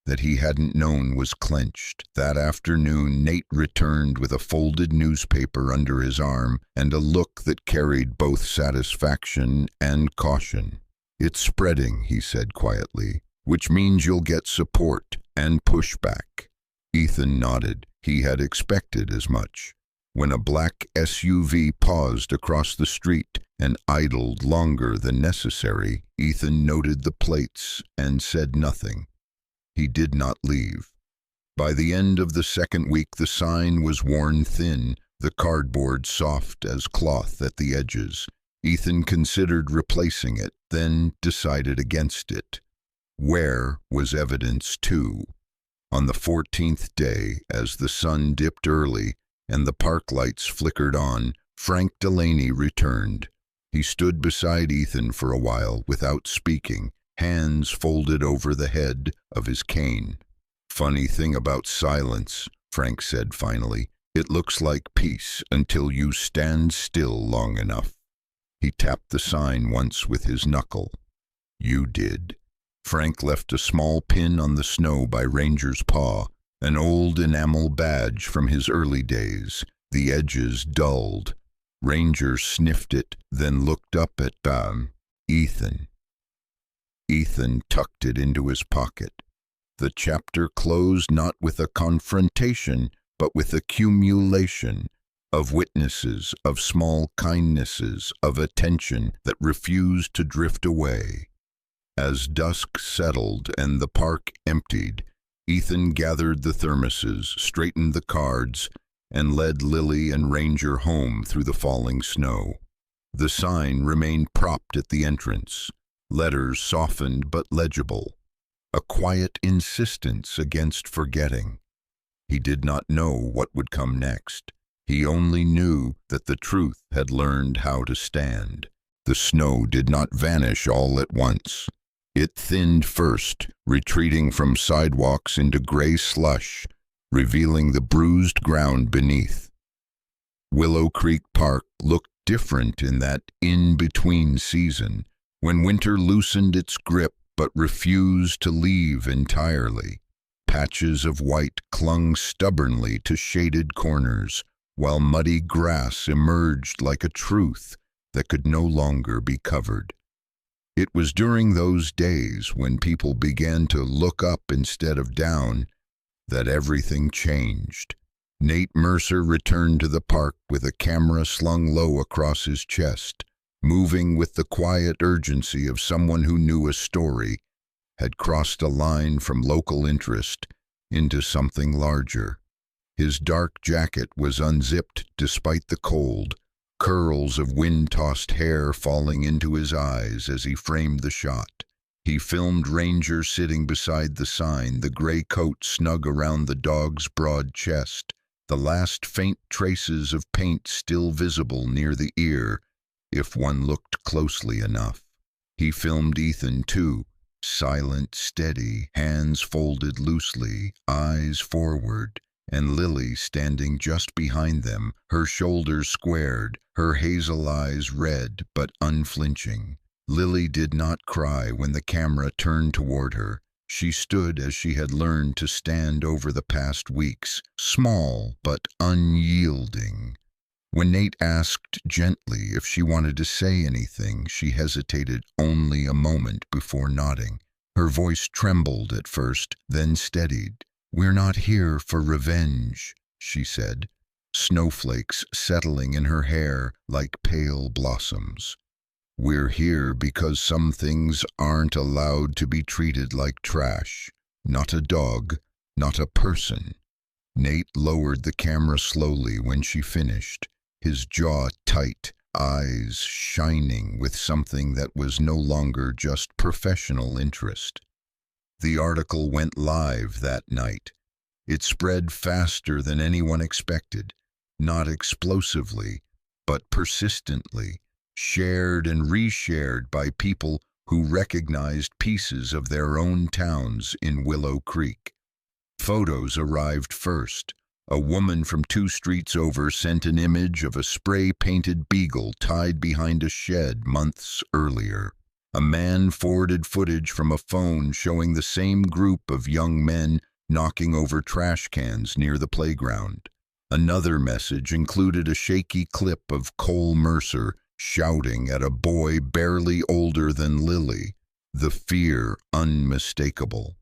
that he hadn't known was clenched. That afternoon, Nate returned with a folded newspaper under his arm and a look that carried both satisfaction and caution. "It's spreading," he said quietly, "which means you'll get support and pushback." Ethan nodded. He had expected as much. When a black SUV paused across the street and idled longer than necessary, Ethan noted the plates and said nothing. He did not leave. By the end of the second week, the sign was worn thin, the cardboard soft as cloth at the edges. Ethan considered replacing it, then decided against it. Where was evidence too? On the 14th day, as the sun dipped early and the park lights flickered on, Frank Delaney returned. He stood beside Ethan for a while without speaking, hands folded over the head of his cane. "Funny thing about silence," Frank said finally. "It looks like peace until you stand still long enough." He tapped the sign once with his knuckle. "You did." Frank left a small pin on the snow by Ranger's paw, an old enamel badge from his early days. The edges dulled. Ranger sniffed it, then looked up at Ethan. Ethan tucked it into his pocket. The chapter closed not with a confrontation, but with accumulation of witnesses, of small kindnesses, of attention that refused to drift away. As dusk settled and the park emptied, Ethan gathered the thermoses, straightened the cards, and led Lily and Ranger home through the falling snow. The sign remained propped at the entrance, letters softened but legible, a quiet insistence against forgetting. He did not know what would come next. He only knew that the truth had learned how to stand. The snow did not vanish all at once. It thinned first, retreating from sidewalks into gray slush, revealing the bruised ground beneath. Willow Creek Park looked different in that in-between season, when winter loosened its grip but refused to leave entirely. Patches of white clung stubbornly to shaded corners, while muddy grass emerged like a truth that could no longer be covered. It was during those days, when people began to look up instead of down, that everything changed. Nate Mercer returned to the park with a camera slung low across his chest, moving with the quiet urgency of someone who knew a story, had crossed a line from local interest into something larger. His dark jacket was unzipped despite the cold, curls of wind-tossed hair falling into his eyes as he framed the shot. He filmed Ranger sitting beside the sign, the gray coat snug around the dog's broad chest, the last faint traces of paint still visible near the ear, if one looked closely enough. He filmed Ethan, too, silent, steady, hands folded loosely, eyes forward, and Lily standing just behind them, her shoulders squared, her hazel eyes red but unflinching. Lily did not cry when the camera turned toward her. She stood as she had learned to stand over the past weeks, small but unyielding. When Nate asked gently if she wanted to say anything, she hesitated only a moment before nodding. Her voice trembled at first, then steadied. "We're not here for revenge," she said, snowflakes settling in her hair like pale blossoms. "We're here because some things aren't allowed to be treated like trash. Not a dog, not a person." Nate lowered the camera slowly when she finished, his jaw tight, eyes shining with something that was no longer just professional interest. The article went live that night. It spread faster than anyone expected. not explosively, but persistently, shared and reshared by people who recognized pieces of their own towns in Willow Creek. Photos arrived first. A woman from 2 streets over sent an image of a spray-painted beagle tied behind a shed months earlier. A man forwarded footage from a phone showing the same group of young men knocking over trash cans near the playground. Another message included a shaky clip of Cole Mercer shouting at a boy barely older than Lily, the fear unmistakable.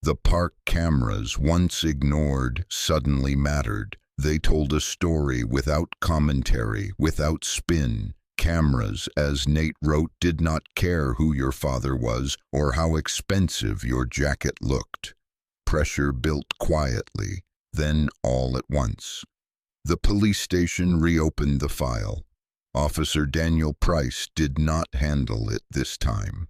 The park cameras, once ignored, suddenly mattered. They told a story without commentary, without spin. Cameras, as Nate wrote, did not care who your father was or how expensive your jacket looked. Pressure built quietly, then all at once. The police station reopened the file. Officer Daniel Price did not handle it this time.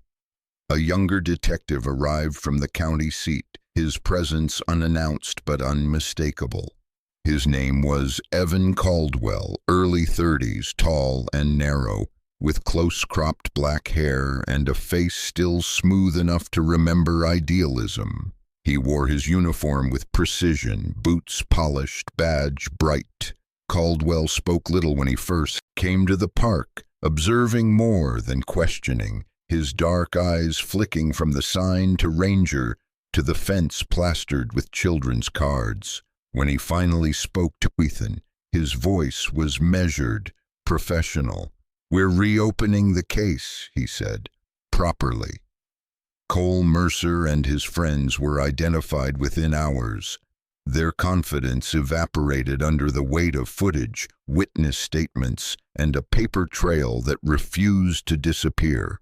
A younger detective arrived from the county seat, his presence unannounced but unmistakable. His name was Evan Caldwell, early 30s, tall and narrow, with close-cropped black hair and a face still smooth enough to remember idealism. He wore his uniform with precision, boots polished, badge bright. Caldwell spoke little when he first came to the park, observing more than questioning, his dark eyes flicking from the sign to Ranger to the fence plastered with children's cards. When he finally spoke to Ethan, his voice was measured, professional. "We're reopening the case," he said, "properly." Cole Mercer and his friends were identified within hours. Their confidence evaporated under the weight of footage, witness statements, and a paper trail that refused to disappear.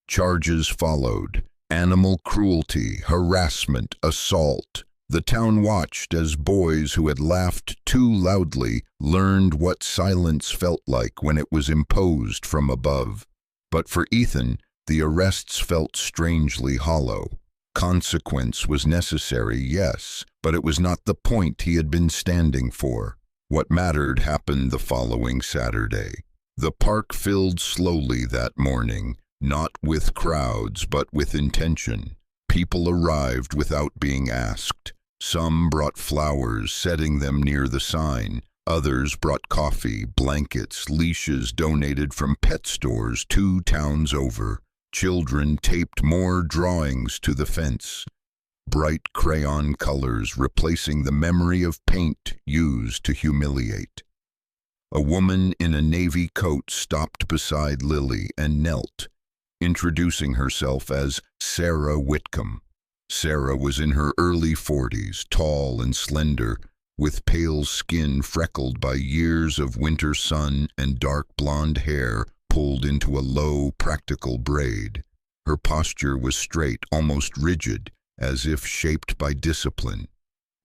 Charges followed: animal cruelty, harassment, assault. The town watched as boys who had laughed too loudly learned what silence felt like when it was imposed from above. But for Ethan, the arrests felt strangely hollow. Consequence was necessary, yes, but it was not the point he had been standing for. What mattered happened the following Saturday. The park filled slowly that morning, not with crowds but with intention. People arrived without being asked. Some brought flowers, setting them near the sign. Others brought coffee, blankets, leashes donated from pet stores 2 towns over. Children taped more drawings to the fence, bright crayon colors replacing the memory of paint used to humiliate. A woman in a navy coat stopped beside Lily and knelt, introducing herself as Sarah Whitcomb. Sarah was in her early 40s, tall and slender, with pale skin freckled by years of winter sun and dark blonde hair pulled into a low, practical braid. Her posture was straight, almost rigid, as if shaped by discipline.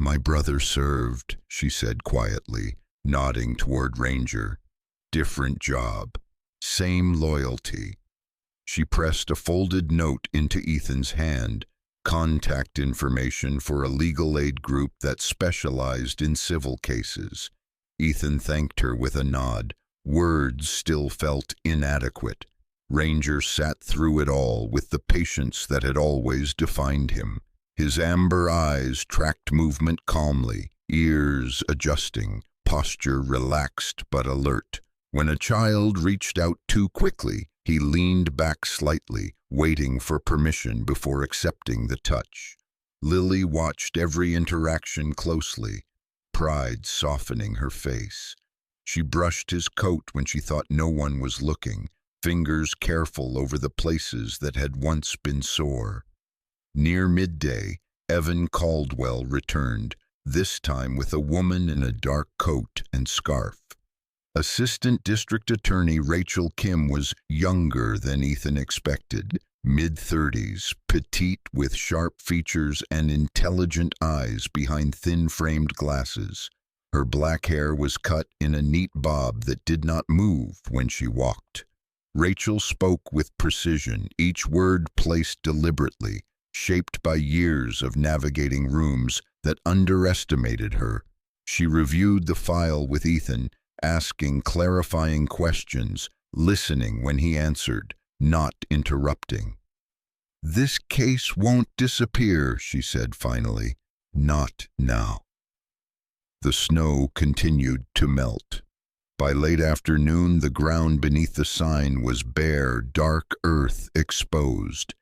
"My brother served," she said quietly, nodding toward Ranger. "Different job. Same loyalty." She pressed a folded note into Ethan's hand, contact information for a legal aid group that specialized in civil cases. Ethan thanked her with a nod. Words still felt inadequate. Ranger sat through it all with the patience that had always defined him. His amber eyes tracked movement calmly, ears adjusting, posture relaxed but alert. When a child reached out too quickly, he leaned back slightly, waiting for permission before accepting the touch. Lily watched every interaction closely, pride softening her face. She brushed his coat when she thought no one was looking, fingers careful over the places that had once been sore. Near midday, Evan Caldwell returned, this time with a woman in a dark coat and scarf. Assistant District Attorney Rachel Kim was younger than Ethan expected, mid-30s, petite with sharp features and intelligent eyes behind thin-framed glasses. Her black hair was cut in a neat bob that did not move when she walked. Rachel spoke with precision, each word placed deliberately, shaped by years of navigating rooms that underestimated her. She reviewed the file with Ethan, asking clarifying questions, listening when he answered, not interrupting. "This case won't disappear," she said finally. "Not now." The snow continued to melt. By late afternoon, the ground beneath the sign was bare, dark earth exposed.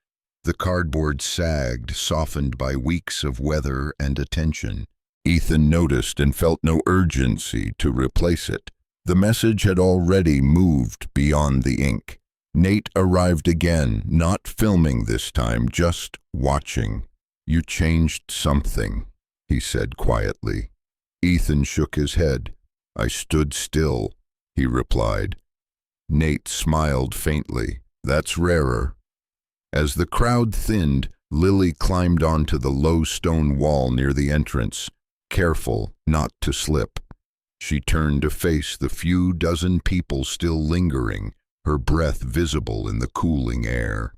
The cardboard sagged, softened by weeks of weather and attention. Ethan noticed and felt no urgency to replace it. The message had already moved beyond the ink. Nate arrived again, not filming this time, just watching. "You changed something," he said quietly. Ethan shook his head. "I stood still," he replied. Nate smiled faintly. "That's rarer." As the crowd thinned, Lily climbed onto the low stone wall near the entrance, careful not to slip. She turned to face the few dozen people still lingering, her breath visible in the cooling air.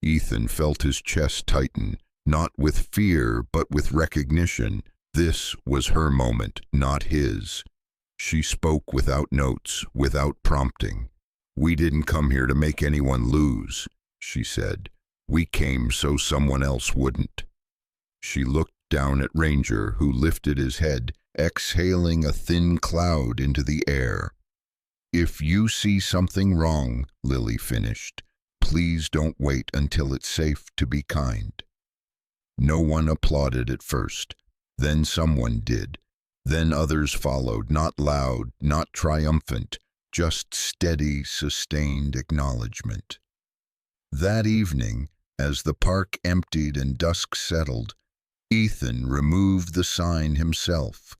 Ethan felt his chest tighten, not with fear but with recognition. This was her moment, not his. She spoke without notes, without prompting. "We didn't come here to make anyone lose," she said. "We came so someone else wouldn't." She looked down at Ranger, who lifted his head, exhaling a thin cloud into the air. "If you see something wrong," Lily finished, "please don't wait until it's safe to be kind." No one applauded at first. Then someone did. Then others followed, not loud, not triumphant, just steady, sustained acknowledgement. That evening, as the park emptied and dusk settled, Ethan removed the sign himself.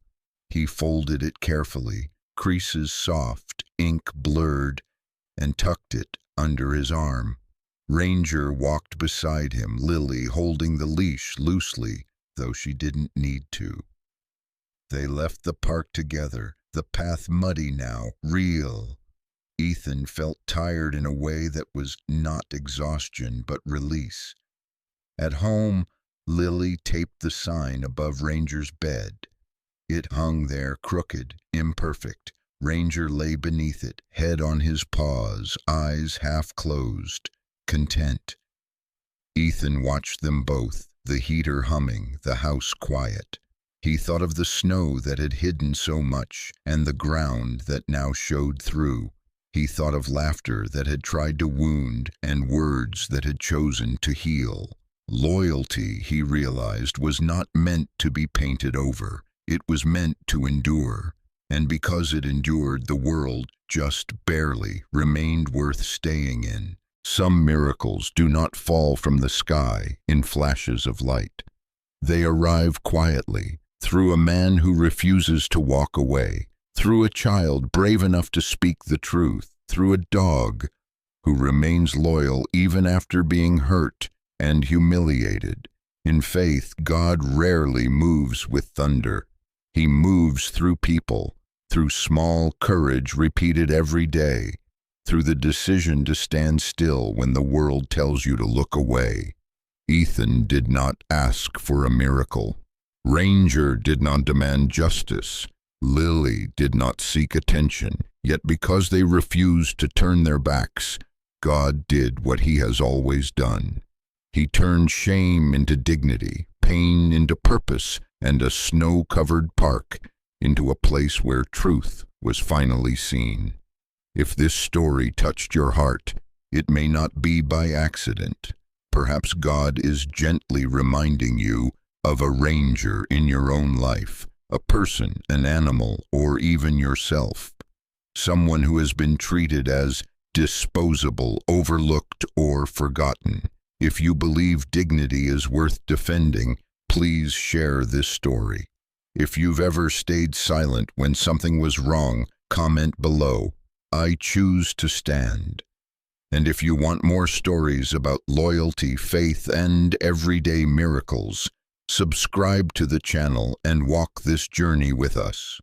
He folded it carefully, creases soft, ink blurred, and tucked it under his arm. Ranger walked beside him, Lily holding the leash loosely, though she didn't need to. They left the park together, the path muddy now, real. Ethan felt tired in a way that was not exhaustion but release. At home, Lily taped the sign above Ranger's bed. It hung there crooked, imperfect. Ranger lay beneath it, head on his paws, eyes half closed, content. Ethan watched them both, the heater humming, the house quiet. He thought of the snow that had hidden so much, and the ground that now showed through. He thought of laughter that had tried to wound, and words that had chosen to heal. Loyalty, he realized, was not meant to be painted over. It was meant to endure. And because it endured, the world, just barely, remained worth staying in. Some miracles do not fall from the sky in flashes of light. They arrive quietly, through a man who refuses to walk away, through a child brave enough to speak the truth, through a dog who remains loyal even after being hurt and humiliated. In faith, God rarely moves with thunder. He moves through people, through small courage repeated every day, through the decision to stand still when the world tells you to look away. Ethan did not ask for a miracle. Ranger did not demand justice. Lily did not seek attention. Yet because they refused to turn their backs, God did what he has always done. He turned shame into dignity, pain into purpose, and a snow-covered park into a place where truth was finally seen. If this story touched your heart, it may not be by accident. Perhaps God is gently reminding you of a ranger in your own life, a person, an animal, or even yourself. Someone who has been treated as disposable, overlooked, or forgotten. If you believe dignity is worth defending, please share this story. If you've ever stayed silent when something was wrong, comment below. I choose to stand. And if you want more stories about loyalty, faith, and everyday miracles, subscribe to the channel and walk this journey with us.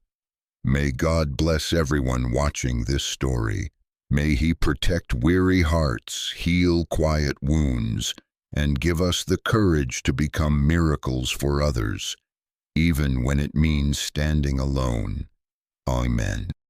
May God bless everyone watching this story. May he protect weary hearts, heal quiet wounds, and give us the courage to become miracles for others. even when it means standing alone. Amen.